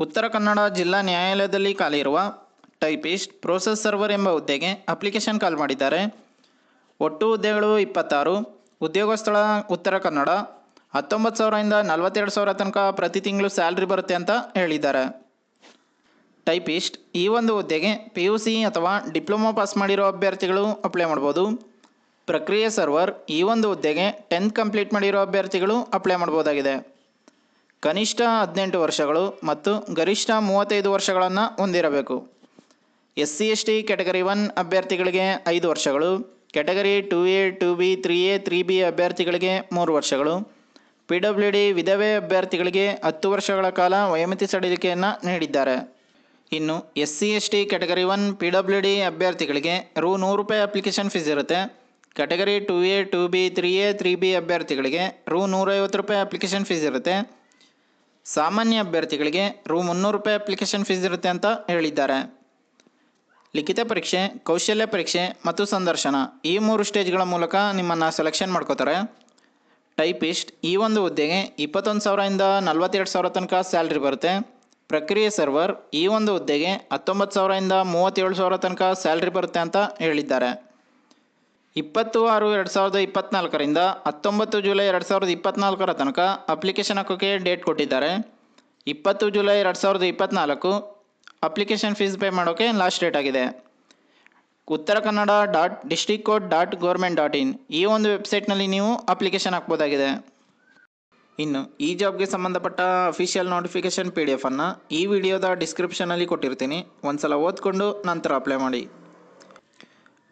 ಉತ್ತರ ಕನ್ನಡ ಜಿಲ್ಲಾ ನ್ಯಾಯಾಲಯದಲ್ಲಿ ಖಾಲಿ ಇರುವ ಟೈಪಿಸ್ಟ್ ಪ್ರೋಸೆಸ್ ಸರ್ವರ್ ಎಂಬ ಹುದ್ದೆಗೆ ಅಪ್ಲಿಕೇಶನ್ ಕಾಲ್ ಮಾಡಿದ್ದಾರೆ. ಒಟ್ಟು ಹುದ್ದೆಗಳು 26. ಉದ್ಯೋಗ ಸ್ಥಳ ಉತ್ತರ ಕನ್ನಡ. 19,000ರಿಂದ 42,000 ತನಕ ಪ್ರತಿ ತಿಂಗಳು ಸ್ಯಾಲ್ರಿ ಬರುತ್ತೆ ಅಂತ ಹೇಳಿದ್ದಾರೆ. ಟೈಪಿಸ್ಟ್ ಈ ಒಂದು ಹುದ್ದೆಗೆ PUC ಅಥವಾ ಡಿಪ್ಲೊಮಾ ಪಾಸ್ ಮಾಡಿರೋ ಅಭ್ಯರ್ಥಿಗಳು ಅಪ್ಲೈ ಮಾಡ್ಬೋದು. ಪ್ರಕ್ರಿಯೆ ಸರ್ವರ್ ಈ ಒಂದು ಹುದ್ದೆಗೆ 10th ಕಂಪ್ಲೀಟ್ ಮಾಡಿರೋ ಅಭ್ಯರ್ಥಿಗಳು ಅಪ್ಲೈ ಮಾಡ್ಬೋದಾಗಿದೆ. ಕನಿಷ್ಠ 18 ವರ್ಷಗಳು ಮತ್ತು ಗರಿಷ್ಠ 35 ವರ್ಷಗಳನ್ನು ಹೊಂದಿರಬೇಕು. SC ST ಕ್ಯಾಟಗರಿ 1 ಅಭ್ಯರ್ಥಿಗಳಿಗೆ 5 ವರ್ಷಗಳು, category 2A 2B 3A 3B ಅಭ್ಯರ್ಥಿಗಳಿಗೆ 3 ವರ್ಷಗಳು, PWD ವಿಧವೆ ಅಭ್ಯರ್ಥಿಗಳಿಗೆ 10 ವರ್ಷಗಳ ಕಾಲ ವಯೋಮಿತಿ ಸಡಿಲಿಕೆಯನ್ನು ನೀಡಿದ್ದಾರೆ. ಇನ್ನು SC ST ಕ್ಯಾಟಗರಿ 1 PWD ಅಭ್ಯರ್ಥಿಗಳಿಗೆ ₹100 ಅಪ್ಲಿಕೇಶನ್ ಫೀಸ್ ಇರುತ್ತೆ. Category 2A 2B 3A 3B ಅಭ್ಯರ್ಥಿಗಳಿಗೆ ₹150 ಅಪ್ಲಿಕೇಶನ್ ಫೀಸ್ ಇರುತ್ತೆ. ಸಾಮಾನ್ಯ ಅಭ್ಯರ್ಥಿಗಳಿಗೆ ₹300 ಅಪ್ಲಿಕೇಶನ್ ಫೀಸ್ ಇರುತ್ತೆ ಅಂತ ಹೇಳಿದ್ದಾರೆ. ಲಿಖಿತ ಪರೀಕ್ಷೆ, ಕೌಶಲ್ಯ ಪರೀಕ್ಷೆ ಮತ್ತು ಸಂದರ್ಶನ ಈ 3 ಸ್ಟೇಜ್ಗಳ ಮೂಲಕ ನಿಮ್ಮನ್ನು ಸೆಲೆಕ್ಷನ್ ಮಾಡ್ಕೋತಾರೆ. ಟೈಪಿಸ್ಟ್ ಈ ಒಂದು ಹುದ್ದೆಗೆ 21,000ರಿಂದ 42,000 ತನಕ ಸ್ಯಾಲ್ರಿ ಬರುತ್ತೆ. ಪ್ರಕ್ರಿಯೆ ಸರ್ವರ್ ಈ ಒಂದು ಹುದ್ದೆಗೆ 19,000ರಿಂದ 37,000 ತನಕ ಸ್ಯಾಲ್ರಿ ಬರುತ್ತೆ ಅಂತ ಹೇಳಿದ್ದಾರೆ. 20/6/2024ರಿಂದ 19 ಜುಲೈ 2024 ತನಕ ಅಪ್ಲಿಕೇಶನ್ ಹಾಕೋಕ್ಕೆ ಡೇಟ್ ಕೊಟ್ಟಿದ್ದಾರೆ. 20 ಜುಲೈ 2024 ಅಪ್ಲಿಕೇಶನ್ ಫೀಸ್ ಪೇ ಮಾಡೋಕ್ಕೆ ಲಾಸ್ಟ್ ಡೇಟ್ ಆಗಿದೆ. uttarakanada.districtcourt.government.in ಈ ಒಂದು ವೆಬ್ಸೈಟ್ನಲ್ಲಿ ನೀವು ಅಪ್ಲಿಕೇಶನ್ ಹಾಕ್ಬೋದಾಗಿದೆ. ಇನ್ನು ಈ ಜಾಬ್ಗೆ ಸಂಬಂಧಪಟ್ಟ ಅಫಿಷಿಯಲ್ ನೋಟಿಫಿಕೇಶನ್ PDF ಅನ್ನು ಈ ವಿಡಿಯೋದ ಡಿಸ್ಕ್ರಿಪ್ಷನಲ್ಲಿ ಕೊಟ್ಟಿರ್ತೀನಿ. ಒಂದ್ಸಲ ಓದ್ಕೊಂಡು ನಂತರ ಅಪ್ಲೈ ಮಾಡಿ.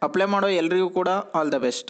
ಅಪ್ಲೈ ಮಾಡೋ ಎಲ್ರಿಗೂ ಕೂಡ ಆಲ್ ದ ಬೆಸ್ಟ್.